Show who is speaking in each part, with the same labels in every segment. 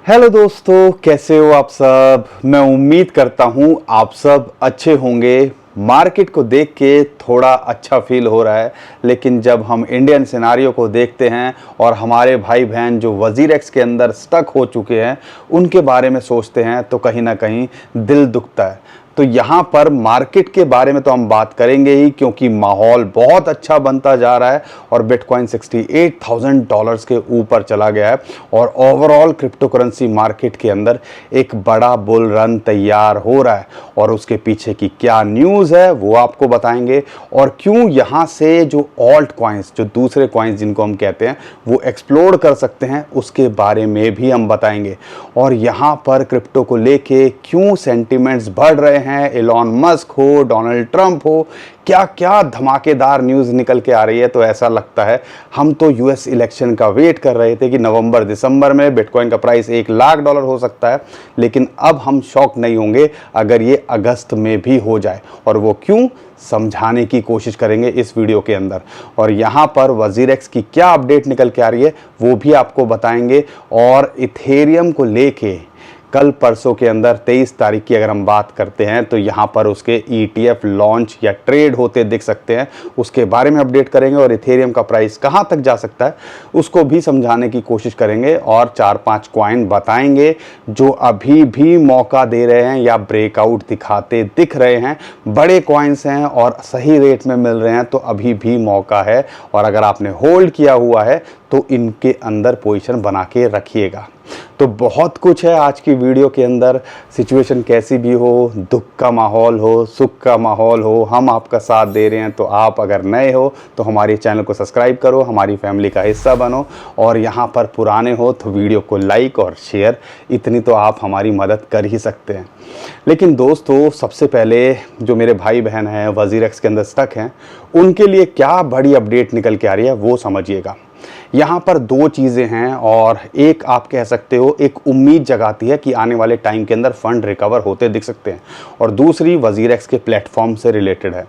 Speaker 1: Hello दोस्तों, कैसे हो आप सब। मैं उम्मीद करता हूँ आप सब अच्छे होंगे। मार्केट को देख के थोड़ा अच्छा फील हो रहा है, लेकिन जब हम इंडियन सिनारियो को देखते हैं और हमारे भाई बहन जो वजीरेक्स के अंदर स्टक हो चुके हैं उनके बारे में सोचते हैं तो कहीं ना कहीं दिल दुखता है। तो यहाँ पर मार्केट के बारे में तो हम बात करेंगे ही, क्योंकि माहौल बहुत अच्छा बनता जा रहा है और बिटकॉइन $68,000 के ऊपर चला गया है और ओवरऑल क्रिप्टो करेंसी मार्केट के अंदर एक बड़ा बुल रन तैयार हो रहा है। और उसके पीछे की क्या न्यूज़ है वो आपको बताएंगे, और क्यों यहाँ से जो ऑल्ट कॉइन्स, जो दूसरे कॉइन्स जिनको हम कहते हैं, वो एक्सप्लोर कर सकते हैं उसके बारे में भी हम बताएंगे। और यहाँ पर क्रिप्टो को लेके क्यों सेंटिमेंट्स बढ़ रहे हैं, एलॉन मस्क हो, डोनाल्ड ट्रंप हो, क्या क्या धमाकेदार न्यूज़ निकल के आ रही है। तो ऐसा लगता है हम तो यूएस इलेक्शन का वेट कर रहे थे कि नवंबर दिसंबर में बिटकॉइन का प्राइस $1,00,000 हो सकता है, लेकिन अब हम शॉक नहीं होंगे अगर ये अगस्त में भी हो जाए। और वो क्यों, समझाने की कोशिश करेंगे इस वीडियो के अंदर। और यहाँ पर वजीरेक्स की क्या अपडेट निकल के आ रही है वो भी आपको बताएंगे। और इथेरियम को लेके कल परसों के अंदर 23 तारीख की अगर हम बात करते हैं तो यहाँ पर उसके ETF लॉन्च या ट्रेड होते दिख सकते हैं, उसके बारे में अपडेट करेंगे। और इथेरियम का प्राइस कहाँ तक जा सकता है उसको भी समझाने की कोशिश करेंगे। और 4-5 कॉइन बताएंगे जो अभी भी मौका दे रहे हैं या ब्रेकआउट दिखाते दिख रहे हैं। बड़े कॉइन्स हैं और सही रेट में मिल रहे हैं तो अभी भी मौका है। और अगर आपने होल्ड किया हुआ है तो इनके अंदर पोजीशन बना के रखिएगा। तो बहुत कुछ है आज की वीडियो के अंदर। सिचुएशन कैसी भी हो, दुख का माहौल हो, सुख का माहौल हो, हम आपका साथ दे रहे हैं। तो आप अगर नए हो तो हमारे चैनल को सब्सक्राइब करो, हमारी फैमिली का हिस्सा बनो। और यहाँ पर पुराने हो तो वीडियो को लाइक और शेयर, इतनी तो आप हमारी मदद कर ही सकते हैं। लेकिन दोस्तों, सबसे पहले जो मेरे भाई बहन हैं वजीरेक्स के अंदर स्टक हैं, उनके लिए क्या बड़ी अपडेट निकल के आ रही है वो समझिएगा। यहाँ पर दो चीज़ें हैं, और एक आप कह सकते हो एक उम्मीद जगाती है कि आने वाले टाइम के अंदर फंड रिकवर होते दिख सकते हैं, और दूसरी वजीरेक्स के प्लेटफॉर्म से रिलेटेड है।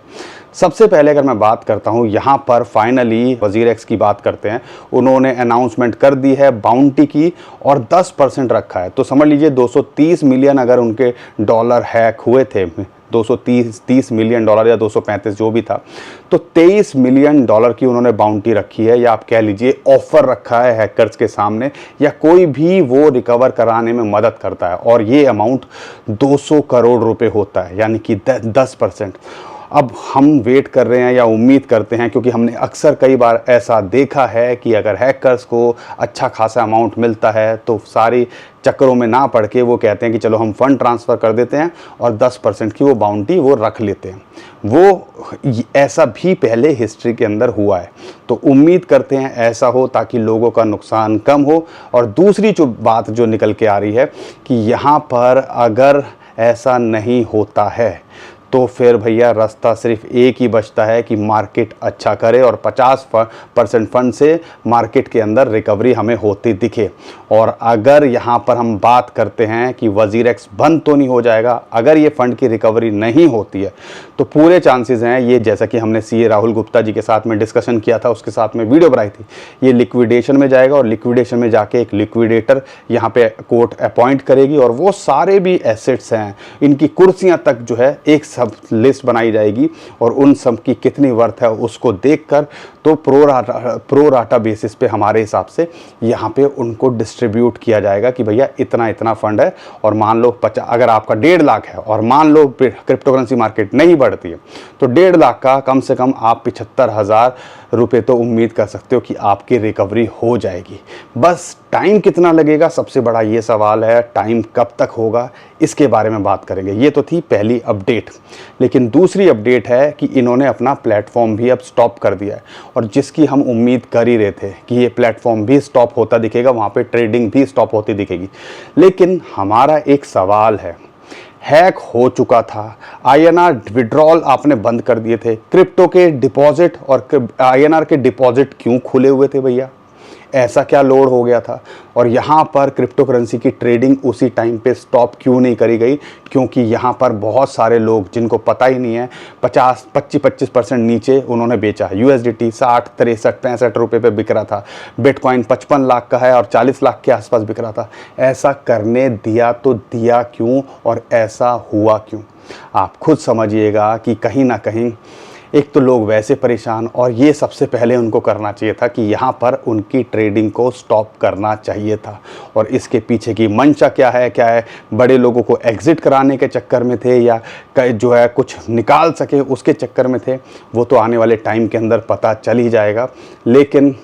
Speaker 1: सबसे पहले अगर मैं बात करता हूँ, यहाँ पर फाइनली वजीरेक्स की बात करते हैं। उन्होंने अनाउंसमेंट कर दी है बाउंटी की और 10% रखा है। तो समझ लीजिए 230 मिलियन अगर उनके डॉलर हैक हुए थे, 230 मिलियन डॉलर या 235 जो भी था, तो $23 मिलियन की उन्होंने बाउंटी रखी है, या आप कह लीजिए ऑफर रखा है हैकर्स के सामने, या कोई भी वो रिकवर कराने में मदद करता है। और ये अमाउंट 200 करोड़ रुपए होता है, यानी कि 10%। अब हम वेट कर रहे हैं या उम्मीद करते हैं, क्योंकि हमने अक्सर कई बार ऐसा देखा है कि अगर हैकर्स को अच्छा खासा अमाउंट मिलता है तो सारी चक्करों में ना पड़ के वो कहते हैं कि चलो हम फंड ट्रांसफ़र कर देते हैं और 10% की वो बाउंटी वो रख लेते हैं। वो ऐसा भी पहले हिस्ट्री के अंदर हुआ है। तो उम्मीद करते हैं ऐसा हो ताकि लोगों का नुकसान कम हो। और दूसरी जो बात जो निकल के आ रही है कि यहाँ पर अगर ऐसा नहीं होता है तो फिर भैया रास्ता सिर्फ एक ही बचता है कि मार्केट अच्छा करे और 50% फंड से मार्केट के अंदर रिकवरी हमें होती दिखे। और अगर यहाँ पर हम बात करते हैं कि वजीरेक्स बंद तो नहीं हो जाएगा, अगर ये फंड की रिकवरी नहीं होती है तो पूरे चांसेस हैं ये, जैसा कि हमने सीए राहुल गुप्ता जी के साथ में डिस्कशन किया था, उसके साथ में वीडियो बनाई थी, ये लिक्विडेशन में जाएगा। और लिक्विडेशन में जाके एक लिक्विडेटर यहाँ पे कोर्ट अपॉइंट करेगी और वो सारे भी एसेट्स हैं, इनकी कुर्सियाँ तक जो है एक सब लिस्ट बनाई जाएगी और उन सब की कितनी वर्थ है उसको देखकर तो प्रो राटा बेसिस पे हमारे हिसाब से यहाँ पे उनको डिस्ट्रीब्यूट किया जाएगा कि भैया इतना इतना फंड है। और मान लो अगर आपका 1.5 लाख है और मान लो क्रिप्टो करेंसी मार्केट नहीं बढ़ती है तो 1.5 लाख का कम से कम आप 75,000 रुपये तो उम्मीद कर सकते हो कि आपकी रिकवरी हो जाएगी। बस टाइम कितना लगेगा, सबसे बड़ा ये सवाल है, टाइम कब तक होगा, इसके बारे में बात करेंगे। ये तो थी पहली अपडेट। लेकिन दूसरी अपडेट है कि इन्होंने अपना प्लेटफॉर्म भी अब स्टॉप कर दिया है, और जिसकी हम उम्मीद कर ही रहे थे कि ये प्लेटफॉर्म भी स्टॉप होता दिखेगा, वहाँ पे ट्रेडिंग भी स्टॉप होती दिखेगी। लेकिन हमारा एक सवाल है, हैक हो चुका था, आईएनआर विड्रॉल आपने बंद कर दिए थे, क्रिप्टो के डिपॉजिट और आईएनआर के डिपॉजिट क्यों खुले हुए थे भैया? ऐसा क्या लोड हो गया था, और यहाँ पर क्रिप्टो करेंसी की ट्रेडिंग उसी टाइम पे स्टॉप क्यों नहीं करी गई? क्योंकि यहाँ पर बहुत सारे लोग जिनको पता ही नहीं है 25% नीचे उन्होंने बेचा। USDT 60, 63, 65 रुपये पे बिक रहा था, बिटकॉइन 55 लाख का है और 40 लाख के आसपास बिक रहा था। ऐसा करने दिया तो दिया क्यों, और ऐसा हुआ क्यों? आप खुद समझिएगा कि कहीं ना कहीं एक तो लोग वैसे परेशान, और ये सबसे पहले उनको करना चाहिए था कि यहाँ पर उनकी ट्रेडिंग को स्टॉप करना चाहिए था। और इसके पीछे की मंशा क्या है, बड़े लोगों को एग्ज़िट कराने के चक्कर में थे या जो है कुछ निकाल सके उसके चक्कर में थे, वो तो आने वाले टाइम के अंदर पता चल ही जाएगा। लेकिन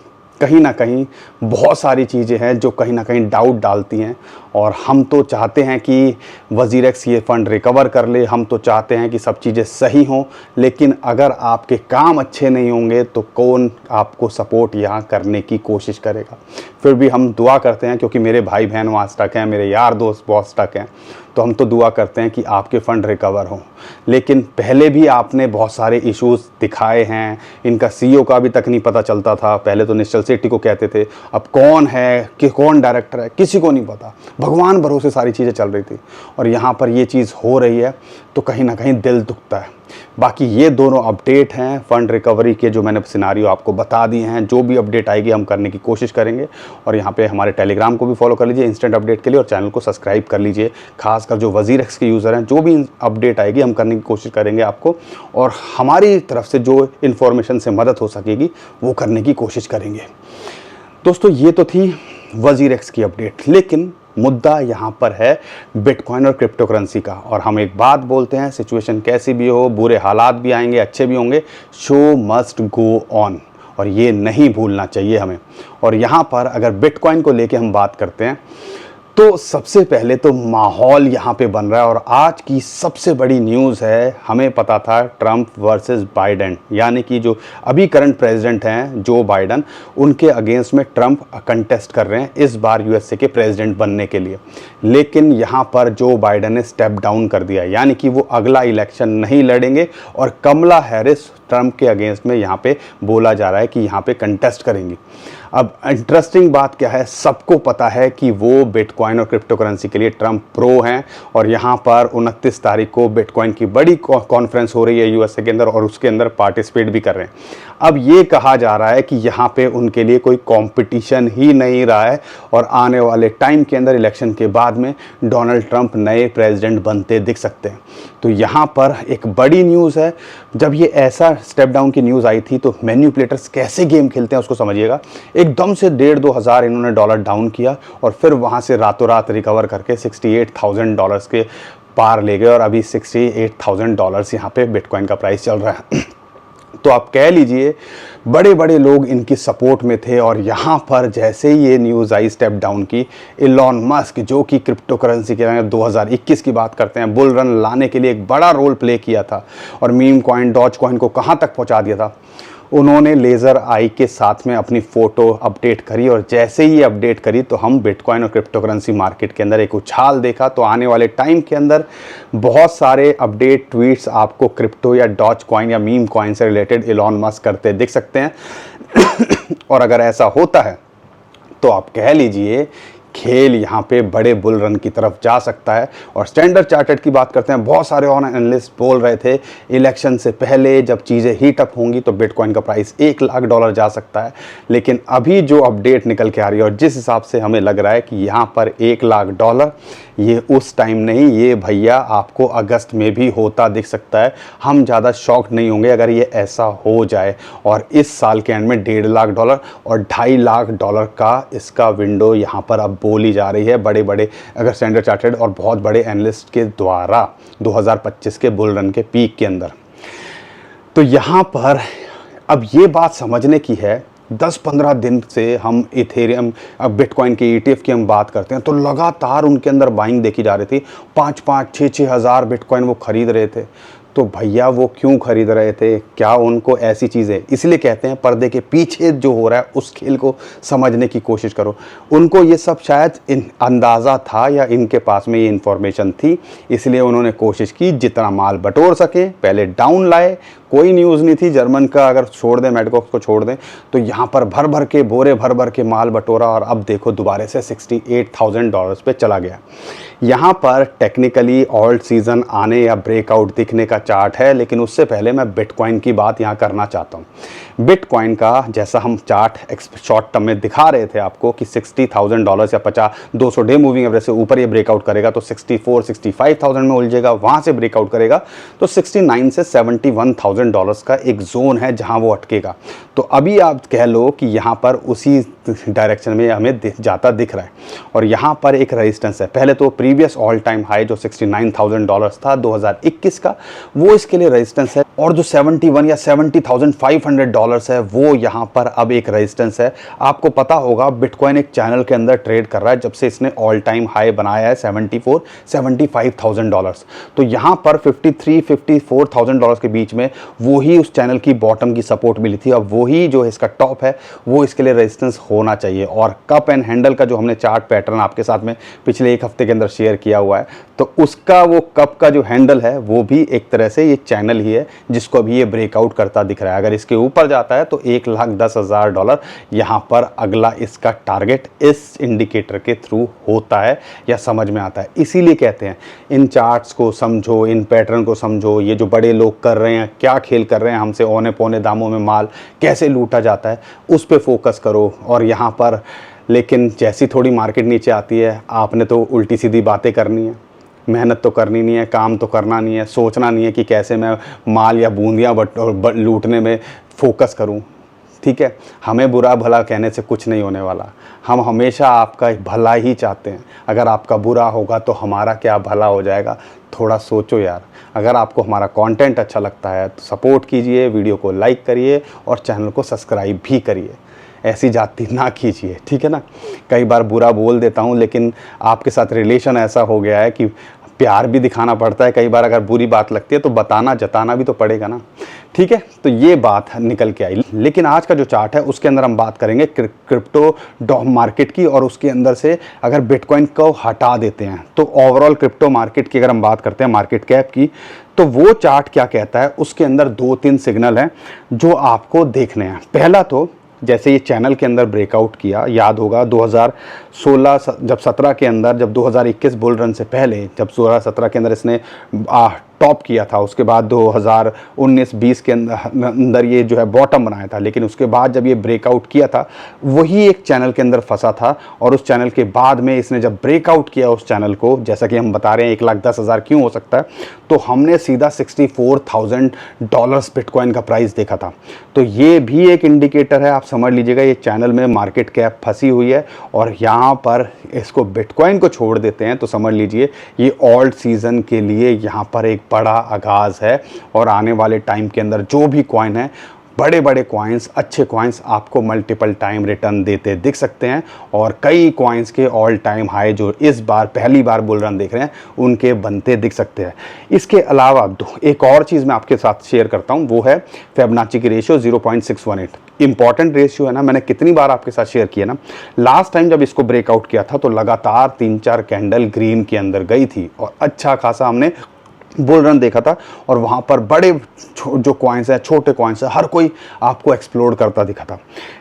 Speaker 1: कहीं ना कहीं बहुत सारी चीज़ें हैं जो कहीं ना कहीं डाउट डालती हैं, और हम तो चाहते हैं कि वज़ीरेक्स ये फ़ंड रिकवर कर ले, हम तो चाहते हैं कि सब चीज़ें सही हों। लेकिन अगर आपके काम अच्छे नहीं होंगे तो कौन आपको सपोर्ट यहाँ करने की कोशिश करेगा? फिर भी हम दुआ करते हैं, क्योंकि मेरे भाई बहन वहाँ स्टक हैं, मेरे यार दोस्त बहुत स्टक हैं, तो हम तो दुआ करते हैं कि आपके फ़ंड रिकवर हों। लेकिन पहले भी आपने बहुत सारे इश्यूज़ दिखाए हैं, इनका CEO का अभी तक नहीं पता चलता था। पहले तो निश्चल सेठी को कहते थे, अब कौन है कि कौन डायरेक्टर है किसी को नहीं पता, भगवान भरोसे सारी चीज़ें चल रही थी, और यहाँ पर ये चीज़ हो रही है तो कहीं ना कहीं दिल दुखता है। बाकी ये दोनों अपडेट हैं फंड रिकवरी के, जो मैंने सिनारियो आपको बता दिए हैं। जो भी अपडेट आएगी हम करने की कोशिश करेंगे, और यहाँ पे हमारे टेलीग्राम को भी फॉलो कर लीजिए इंस्टेंट अपडेट के लिए, और चैनल को सब्सक्राइब कर लीजिए। खासकर जो वज़ीरेक्स के यूज़र हैं, जो भी अपडेट आएगी हम करने की कोशिश करेंगे आपको, और हमारी तरफ से जो इन्फॉर्मेशन से मदद हो सकेगी वो करने की कोशिश करेंगे। दोस्तों ये तो थी वज़ीरेक्स की अपडेट, लेकिन मुद्दा यहाँ पर है बिटकॉइन और क्रिप्टो करेंसी का। और हम एक बात बोलते हैं, सिचुएशन कैसी भी हो, बुरे हालात भी आएंगे, अच्छे भी होंगे, शो मस्ट गो ऑन, और ये नहीं भूलना चाहिए हमें। और यहाँ पर अगर बिटकॉइन को लेके हम बात करते हैं तो सबसे पहले तो माहौल यहाँ पे बन रहा है, और आज की सबसे बड़ी न्यूज़ है, हमें पता था ट्रंप वर्सेस बाइडेन, यानी कि जो अभी करंट प्रेसिडेंट हैं जो बाइडेन, उनके अगेंस्ट में ट्रंप कंटेस्ट कर रहे हैं इस बार USA के प्रेसिडेंट बनने के लिए। लेकिन यहाँ पर जो बाइडेन ने स्टेप डाउन कर दिया, यानी कि वो अगला इलेक्शन नहीं लड़ेंगे, और कमला हैरिस ट्रंप के अगेंस्ट में यहाँ पे बोला जा रहा है कि यहाँ पे कंटेस्ट करेंगी। अब इंटरेस्टिंग बात क्या है, सबको पता है कि वो बिटकॉइन और क्रिप्टो करेंसी के लिए ट्रंप प्रो हैं, और यहाँ पर 29 तारीख को बिटकॉइन की बड़ी कॉन्फ्रेंस हो रही है USA के अंदर, और उसके अंदर पार्टिसिपेट भी कर रहे हैं। अब ये कहा जा रहा है कि यहाँ पे उनके लिए कोई कंपटीशन ही नहीं रहा है, और आने वाले टाइम के अंदर इलेक्शन के बाद में डोनाल्ड ट्रंप नए प्रेसिडेंट बनते दिख सकते हैं। तो यहाँ पर एक बड़ी न्यूज़ है। जब ये ऐसा स्टेप डाउन की न्यूज़ आई थी तो मैन्युपुलेटर्स कैसे गेम खेलते हैं उसको समझिएगा। एकदम से 1.5-2 हज़ार इन्होंने डॉलर डाउन किया, और फिर वहाँ से रातों रात रिकवर करके $68,000 के पार ले गए, और अभी $68,000 यहाँ पे बिटकॉइन का प्राइस चल रहा है। तो आप कह लीजिए बड़े बड़े लोग इनकी सपोर्ट में थे, और यहाँ पर जैसे ही ये न्यूज़ आई स्टेप डाउन की, इलॉन मस्क जो कि क्रिप्टो करेंसी के 2021 की बात करते हैं, बुल रन लाने के लिए एक बड़ा रोल प्ले किया था, और मीम कॉइन, डॉज कॉइन को कहाँ तक पहुँचा दिया था, उन्होंने लेज़र आई के साथ में अपनी फ़ोटो अपडेट करी, और जैसे ही अपडेट करी तो हम बिटकॉइन और क्रिप्टो करेंसी मार्केट के अंदर एक उछाल देखा। तो आने वाले टाइम के अंदर बहुत सारे अपडेट ट्वीट्स आपको क्रिप्टो या डॉज कॉइन या मीम कॉइन से रिलेटेड इलॉन मस्क करते दिख सकते हैं। और अगर ऐसा होता है तो आप कह लीजिए खेल यहाँ पे बड़े बुल रन की तरफ जा सकता है। और स्टैंडर्ड चार्टर्ड की बात करते हैं, बहुत सारे और एनालिस्ट बोल रहे थे इलेक्शन से पहले जब चीज़ें हीट अप होंगी तो बिटकॉइन का प्राइस $1 लाख जा सकता है। लेकिन अभी जो अपडेट निकल के आ रही है और जिस हिसाब से हमें लग रहा है कि यहाँ पर $1 लाख ये उस टाइम नहीं, ये भैया आपको अगस्त में भी होता दिख सकता है। हम ज़्यादा शॉक नहीं होंगे अगर ये ऐसा हो जाए। और इस साल के एंड में $1.5 लाख और $2.5 लाख का इसका विंडो यहाँ पर अब बोली जा रही है बड़े बड़े अगर स्टैंडर्ड चार्टर्ड और बहुत बड़े एनालिस्ट के द्वारा 2025 के बुल रन के पीक के अंदर। तो यहाँ पर अब ये बात समझने की है, 10-15 दिन से हम इथेरियम अब बिटकॉइन के ETF की हम बात करते हैं तो लगातार उनके अंदर बाइंग देखी जा रही थी। 5-5, 6-6 हज़ार बिटकॉइन वो खरीद रहे थे। तो भैया वो क्यों खरीद रहे थे? क्या उनको ऐसी चीज़ें, इसलिए कहते हैं पर्दे के पीछे जो हो रहा है उस खेल को समझने की कोशिश करो। उनको ये सब शायद अंदाज़ा था या इनके पास में ये इन्फॉर्मेशन थी, इसलिए उन्होंने कोशिश की जितना माल बटोर सके पहले डाउन लाए, कोई न्यूज़ नहीं थी जर्मन का, अगर छोड़ दें मेडकॉक्स को छोड़ दें, तो यहाँ पर भर भर के बोरे भर भर के माल बटोरा और अब देखो दोबारा से $68,000 पे चला गया। यहाँ पर टेक्निकली ऑल्ट सीज़न आने या ब्रेकआउट दिखने का चार्ट है, लेकिन उससे पहले मैं बिटकॉइन की बात यहाँ करना चाहता हूँ। बिटकॉइन का जैसा हम चार्ट शॉर्ट टर्म में दिखा रहे थे आपको कि $60,000 या 200 डे मूविंग एवरेज से ऊपर ये ब्रेकआउट करेगा तो 64-65,000 में उलझेगा, वहाँ से ब्रेकआउट करेगा तो 69 से $71,000 का एक जोन है जहाँ वो अटकेगा। तो अभी आप कह लो कि यहाँ पर उसी डायरेक्शन में हमें जाता दिख रहा है और यहाँ पर एक रेजिस्टेंस है। पहले तो प्रीवियस ऑल टाइम हाई जो $69,000 था 2021 का, वो इसके लिए रेजिस्टेंस है, और जो 71 या $70,500 है वो यहाँ पर अब एक रेजिस्टेंस है। आपको पता होगा बिटकॉइन एक चैनल के अंदर ट्रेड कर रहा है जब से इसने ऑल टाइम हाई बनाया है $75,000। तो यहाँ पर $53,000-54,000 के बीच में वो ही उस चैनल की बॉटम की सपोर्ट मिली थी। अब वही जो इसका टॉप है वो इसके लिए रेजिस्टेंस होना चाहिए। और कप एंड हैंडल का जो हमने चार्ट पैटर्न आपके साथ में पिछले एक हफ्ते के अंदर शेयर किया हुआ है, तो उसका वो कप का जो हैंडल है वो भी एक तरह से ये चैनल ही है जिसको अभी ये ब्रेकआउट करता दिख रहा है। अगर इसके ऊपर जाता है तो $1,10,000 यहाँ पर अगला इसका टारगेट इस इंडिकेटर के थ्रू होता है या समझ में आता है। इसीलिए कहते हैं इन चार्ट्स को समझो, इन पैटर्न को समझो, ये जो बड़े लोग कर रहे हैं, क्या खेल कर रहे हैं हमसे, औने पौने दामों में माल कैसे लूटा जाता है, उस पर फोकस करो। और यहाँ पर लेकिन जैसी थोड़ी मार्केट नीचे आती है आपने तो उल्टी सीधी बातें करनी है, मेहनत तो करनी नहीं है, काम तो करना नहीं है, सोचना नहीं है कि कैसे मैं माल या बूंदियाँ लूटने में फोकस करूं। ठीक है, हमें बुरा भला कहने से कुछ नहीं होने वाला, हम हमेशा आपका भला ही चाहते हैं। अगर आपका बुरा होगा तो हमारा क्या भला हो जाएगा, थोड़ा सोचो यार। अगर आपको हमारा कंटेंट अच्छा लगता है तो सपोर्ट कीजिए, वीडियो को लाइक करिए और चैनल को सब्सक्राइब भी करिए। ऐसी जाति ना कीजिए, ठीक है ना। कई बार बुरा बोल देता हूँ लेकिन आपके साथ रिलेशन ऐसा हो गया है कि प्यार भी दिखाना पड़ता है। कई बार अगर बुरी बात लगती है तो बताना जताना भी तो पड़ेगा ना, ठीक है। तो ये बात निकल के आई। लेकिन आज का जो चार्ट है उसके अंदर हम बात करेंगे क्रिप्टो मार्केट की, और उसके अंदर से अगर बिटकॉइन को हटा देते हैं तो ओवरऑल क्रिप्टो मार्केट की अगर हम बात करते हैं मार्केट कैप की, तो वो चार्ट क्या कहता है, उसके अंदर 2-3 सिग्नल हैं जो आपको देखने हैं। पहला तो जैसे ये चैनल के अंदर ब्रेकआउट किया, याद होगा 2016 जब 17 के अंदर, जब 2021 बुल रन से पहले जब 16-17 के अंदर इसने टॉप किया था, उसके बाद 2019-20 के अंदर ये जो है बॉटम बनाया था, लेकिन उसके बाद जब ये ब्रेकआउट किया था वही एक चैनल के अंदर फंसा था, और उस चैनल के बाद में इसने जब ब्रेकआउट किया उस चैनल को, जैसा कि हम बता रहे हैं 1,10,000 क्यों हो सकता है, तो हमने सीधा $64,000 बिटकॉइन का प्राइस देखा था। तो ये भी एक इंडिकेटर है, आप समझ लीजिएगा ये चैनल में मार्केट कैप फंसी हुई है, और यहाँ पर इसको बिटकॉइन को छोड़ देते हैं तो समझ लीजिए ये ऑल्ट सीजन के लिए यहाँ पर एक बड़ा आगाज़ है। और आने वाले टाइम के अंदर जो भी कॉइन है, बड़े बड़े कॉइन्स, अच्छे कॉइन्स आपको मल्टीपल टाइम रिटर्न देते दिख सकते हैं, और कई कॉइन्स के ऑल टाइम हाई जो इस बार पहली बार बुल रन देख रहे हैं उनके बनते दिख सकते हैं। इसके अलावा एक और चीज़ मैं आपके साथ शेयर करता हूं, वो है फिबोनाची की रेशियो 0.618। इंपॉर्टेंट रेशियो है ना, मैंने कितनी बार आपके साथ शेयर किया ना। लास्ट टाइम जब इसको ब्रेकआउट किया था तो लगातार 3-4 कैंडल ग्रीन के अंदर गई थी और अच्छा खासा हमने बुल रन देखा था, और वहाँ पर बड़े जो कॉइन्स हैं, छोटे कॉइन्स हैं, हर कोई आपको एक्सप्लोर करता दिखा था।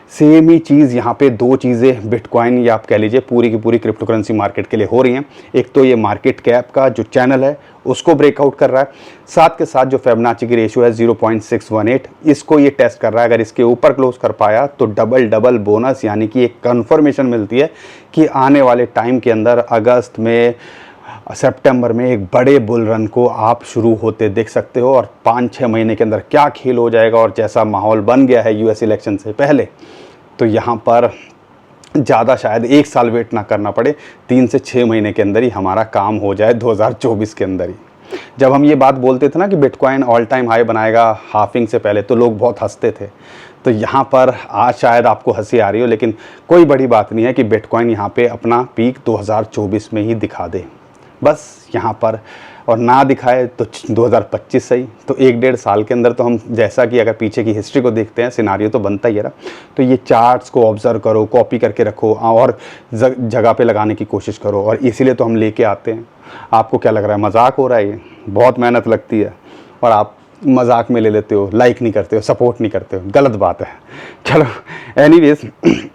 Speaker 1: सेम ही चीज़ यहाँ पे दो चीज़ें बिटकॉइन या आप कह लीजिए पूरी की पूरी क्रिप्टो करेंसी मार्केट के लिए हो रही हैं। एक तो ये मार्केट कैप का जो चैनल है उसको ब्रेकआउट कर रहा है, साथ के साथ जो फिबोनाची की रेशियो है 0.618 इसको ये टेस्ट कर रहा है। अगर इसके ऊपर क्लोज कर पाया तो डबल बोनस, यानी कि एक कन्फर्मेशन मिलती है कि आने वाले टाइम के अंदर अगस्त में, सितंबर में एक बड़े बुल रन को आप शुरू होते देख सकते हो। और 5-6 महीने के अंदर क्या खेल हो जाएगा, और जैसा माहौल बन गया है यूएस इलेक्शन से पहले, तो यहाँ पर ज़्यादा शायद 1 साल वेट ना करना पड़े, 3 से 6 महीने के अंदर ही हमारा काम हो जाए 2024 के अंदर ही। जब हम ये बात बोलते थे ना कि बिटकॉइन ऑल टाइम हाई बनाएगा हाफिंग से पहले, तो लोग बहुत हंसते थे। तो यहाँ पर आज शायद आपको हंसी आ रही हो, लेकिन कोई बड़ी बात नहीं है कि बिटकॉइन यहाँ पे अपना पीक 2024 में ही दिखा दे बस यहाँ पर, और ना दिखाए तो 2025 सही। तो 1-1.5 साल के अंदर तो हम, जैसा कि अगर पीछे की हिस्ट्री को देखते हैं, सिनारियो तो बनता ही है ना। तो ये चार्ट्स को ऑब्जर्व करो, कॉपी करके रखो और जगह पे लगाने की कोशिश करो, और इसीलिए तो हम लेके आते हैं। आपको क्या लग रहा है मजाक हो रहा है? ये बहुत मेहनत लगती है, और आप मजाक में ले लेते हो, लाइक नहीं करते हो, सपोर्ट नहीं करते हो, गलत बात है। चलो एनीवेज,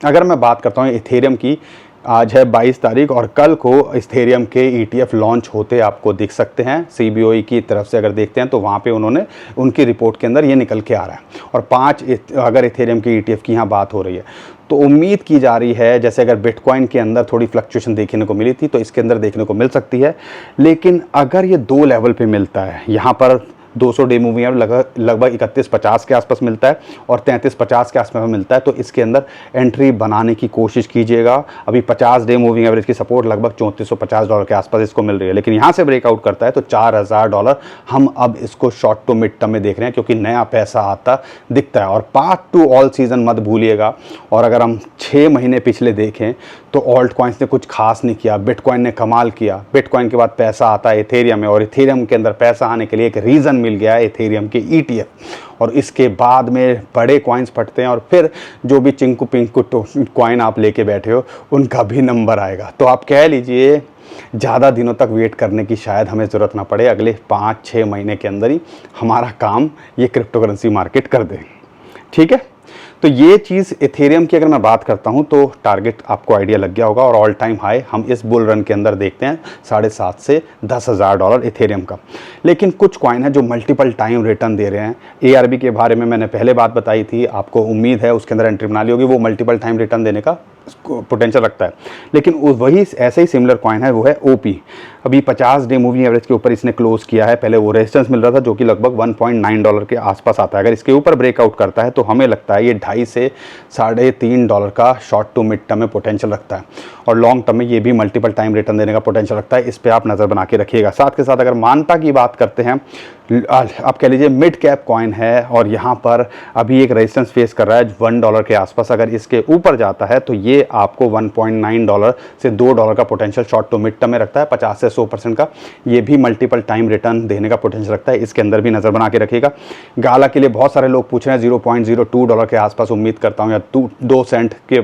Speaker 1: अगर मैं बात करता हूँ इथेरियम की, आज है 22 तारीख और कल को इथेरियम के ETF लॉन्च होते आपको दिख सकते हैं। CBOE की तरफ से अगर देखते हैं तो वहाँ पे उन्होंने उनकी रिपोर्ट के अंदर ये निकल के आ रहा है। और 5 अगर इथेरियम की ETF की यहाँ बात हो रही है तो उम्मीद की जा रही है, जैसे अगर बिटकॉइन के अंदर थोड़ी फ्लक्चुएशन देखने को मिली थी तो इसके अंदर देखने को मिल सकती है। लेकिन अगर ये 2 लेवल पे मिलता है, यहाँ पर 200 डे मूविंग एवरेज लगभग 3150 के आसपास मिलता है और 3350 के आसपास मिलता है, तो इसके अंदर एंट्री बनाने की कोशिश कीजिएगा। अभी 50 डे मूविंग एवरेज की सपोर्ट लगभग $3450 के आसपास इसको मिल रही है, लेकिन यहाँ से ब्रेकआउट करता है तो $4000 हम अब इसको शॉर्ट टू मिड टर्म में देख रहे हैं, क्योंकि नया पैसा आता दिखता है। और पार्ट टू ऑल सीजन मत भूलिएगा। और अगर हम 6 महीने पिछले देखें तो ऑल्ट कॉइन्स ने कुछ खास नहीं किया, बिटकॉइन ने कमाल किया। बिटकॉइन के बाद पैसा आता है इथेरियम में, और इथेरियम के अंदर पैसा आने के लिए एक रीज़न मिल गया है इथेरियम के ETF। और इसके बाद में बड़े कॉइन्स फटते हैं और फिर जो भी चिंकू पिंकू कॉइन आप लेके बैठे हो उनका भी नंबर आएगा। तो आप कह लीजिए ज़्यादा दिनों तक वेट करने की शायद हमें ज़रूरत ना पड़े, अगले 5-6 महीने के अंदर ही हमारा काम ये क्रिप्टो करेंसी मार्केट कर दे। ठीक है, तो ये चीज़ इथेरियम की अगर मैं बात करता हूँ तो टारगेट आपको आइडिया लग गया होगा। और ऑल टाइम हाई हम इस बुल रन के अंदर देखते हैं $7,500 से $10,000 इथेरियम का। लेकिन कुछ कॉइन है जो मल्टीपल टाइम रिटर्न दे रहे हैं। ARB के बारे में मैंने पहले बात बताई थी, आपको उम्मीद है उसके अंदर एंट्री बना ली होगी। वो मल्टीपल टाइम रिटर्न देने का पोटेंशियल रखता है। लेकिन वही ऐसे ही सिमिलर कॉइन है, वो है OP। अभी 50 डे मूविंग एवरेज के ऊपर इसने क्लोज किया है। पहले वो रेजिस्टेंस मिल रहा था जो कि लगभग $1.9 के आसपास आता है। अगर इसके ऊपर ब्रेकआउट करता है तो हमें लगता है ये 2.5 से $3.5 का शॉर्ट टू मिड टर्म में पोटेंशियल रखता है, और लॉन्ग टर्म में ये भी मल्टीपल टाइम रिटर्न देने का पोटेंशियल रखता है। इस पर आप नज़र बना के रखिएगा। साथ के साथ अगर मानता की बात करते हैं, आप कह लीजिए मिड कैप कॉइन है और यहाँ पर अभी एक रेजिस्टेंस फेस कर रहा है $1 के आसपास। अगर इसके ऊपर जाता है तो ये आपको $1.9 से $2 का potential short to mid term में रखता है, 50 से 100% का। ये भी मल्टीपल टाइम रिटर्न देने का पोटेंशियल रखता है, इसके अंदर भी नज़र बना के रखिएगा। गाला के लिए बहुत सारे लोग पूछ रहे हैं, $0.02 के आसपास उम्मीद करता हूँ, या 2 सेंट के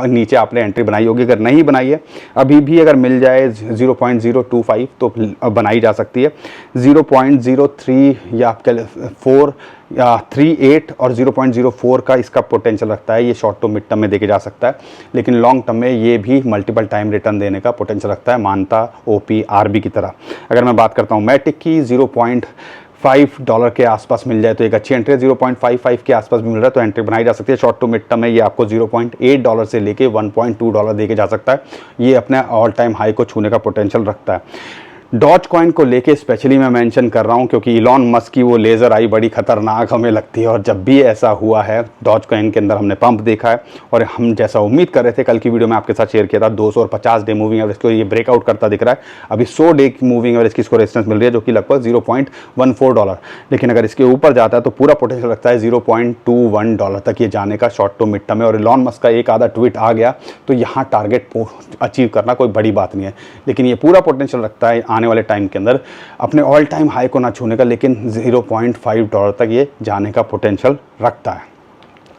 Speaker 1: नीचे आपने एंट्री बनाई होगी। अगर नहीं बनाई है अभी भी, अगर मिल जाए 0.025 तो बनाई जा सकती है। 0.03 या आप कह 4 या 38 और 0.04 का इसका पोटेंशियल रखता है। ये शॉर्ट टू मिड टर्म में देखे जा सकता है, लेकिन लॉन्ग टर्म में ये भी मल्टीपल टाइम रिटर्न देने का पोटेंशियल रखता है, मानता OP RB की तरह। अगर मैं बात करता हूँ मैटिक की, $0.5 के आसपास मिल जाए तो एक अच्छी एंट्री है। 0.55 के आसपास भी मिल रहा है तो एंट्री बनाई जा सकती है। शॉर्ट टू मिड टर्म में ये आपको $0.8 से लेके $1.2 देके जा सकता है। ये अपने ऑल टाइम हाई को छूने का पोटेंशियल रखता है। डॉज कॉइन को लेके स्पेशली मैं मेंशन कर रहा हूं क्योंकि इलॉन मस्क की वो लेज़र आई बड़ी खतरनाक हमें लगती है, और जब भी ऐसा हुआ है डॉज कॉइन के अंदर हमने पंप देखा है, और हम जैसा उम्मीद कर रहे थे, कल की वीडियो में आपके साथ शेयर किया था, 200 और 50 डे मूविंग एवरेज को ये ब्रेकआउट करता दिख रहा है। अभी 100 डे की मूविंग एवरेज की इसको रेजिस्टेंस मिल रही है जो कि लगभग $0.14। लेकिन अगर इसके ऊपर जाता है तो पूरा पोटेंशियल रखता है $0.21 तक ये जाने का शॉर्ट टू मिड टर्म में। और इलॉन मस्क का एक आधा ट्वीट आ गया तो यहाँ टारगेट अचीव करना कोई बड़ी बात नहीं है, लेकिन ये पूरा पोटेंशियल रखता है आने वाले टाइम के अंदर अपने ऑल टाइम हाई को ना छूने का, लेकिन $0.5 तक ये जाने का पोटेंशियल रखता है।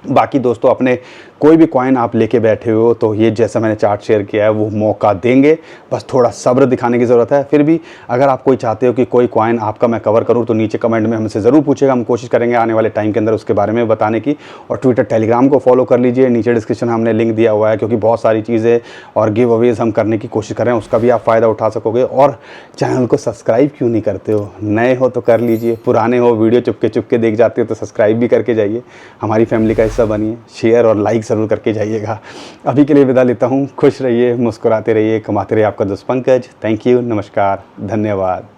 Speaker 1: बाकी दोस्तों, अपने कोई भी कॉइन आप लेके बैठे हो तो ये जैसा मैंने चार्ट शेयर किया है वो मौका देंगे, बस थोड़ा सब्र दिखाने की ज़रूरत है। फिर भी अगर आप कोई चाहते हो कि कोई कॉइन आपका मैं कवर करूं तो नीचे कमेंट में हमसे ज़रूर पूछेगा, हम कोशिश करेंगे आने वाले टाइम के अंदर उसके बारे में बताने की। और ट्विटर टेलीग्राम को फॉलो कर लीजिए, नीचे डिस्क्रिप्शन में हमने लिंक दिया हुआ है, क्योंकि बहुत सारी चीज़ें और गिव अवेज हम करने की कोशिश कर रहे हैं, उसका भी आप फ़ायदा उठा सकोगे। और चैनल को सब्सक्राइब क्यों नहीं करते हो? नए हो तो कर लीजिए, पुराने हो वीडियो चुपके चुपके देख जाते हो तो सब्सक्राइब भी करके जाइए, हमारी फैमिली का हिस्सा बनिए, शेयर और लाइक ज़रूर करके जाइएगा। अभी के लिए विदा लेता हूँ। खुश रहिए, मुस्कुराते रहिए, कमाते रहिए। आपका दोस्त पंकज। थैंक यू, नमस्कार, धन्यवाद।